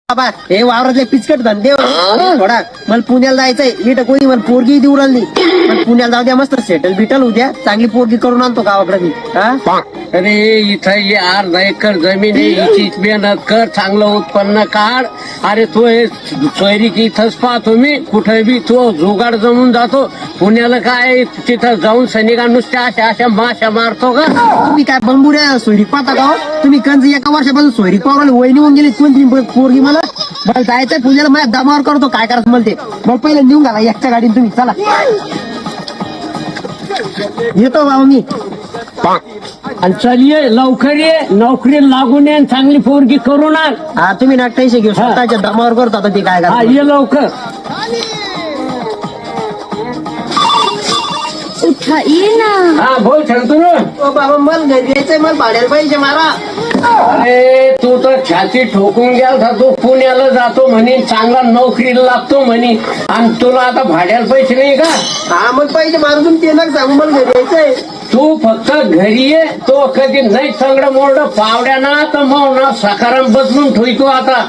बाबा हे वावरातले पिचकट धंदे थोडा मला पुण्याला जायचंय नीट कोणी मला पोरगी देऊ राहिली पण पुण्याला जाऊ द्या मस्त सेटल बिटल उद्या चांगली पोरगी करून आणतो गावाकडे मी हा. अरे इथं ये अर्धा एकर जमीन आहे, हिचीच मेहनत कर, चांगलं उत्पन्न काढ. अरे तो हे सोयरीक इथंच पाहतो मी, कुठे बी तो जुगाड जमून जातो. पुण्याला काय तिथं जाऊन सैनिका नुसत्या अशा अशा माशा मारतो का? तुम्ही काय बंबुऱ्या सोयरीक पाहता का हो? तुम्ही कंज एका वर्षापासून सोयरीक पावराला वहिनी होऊन गेली कोणती पोरगी मला जायचंय पुण्याला माझ्या दमावर करतो काय करायचं मला ते मग पहिले नेऊन घाला एकच्या गाडीने तुम्ही चला येतो भाऊ मी. आणि चल ये लवकर ये, नोकरी लागून ये, चांगली पोरगी करू ना. हा तुम्ही ना टेन्शन घेऊ स्वतःच्या दमावर करतो आता ते काय हा करा. ये लवकर. उठाइए ना. हा बोल सांगतो ना. ओ बाबा मला घरी यायचंय मला भाड्याला पाहिजे मारा. अरे तू तर छाती ठोकून गेला, तू पुण्याला जातो म्हणे, चांगला नोकरीला लागतो म्हणे, आणि तुला आता भाड्याला पैसे नाही का? हा मग पाहिजे मारून तुम्ही ते नका सांगू मला घरी यायचंय. तू फक्त घरी ये, तो कधी नाही सगळं मोरडं पावड्या ना तर मग ना सकाराम बदलून ठेवतो आता.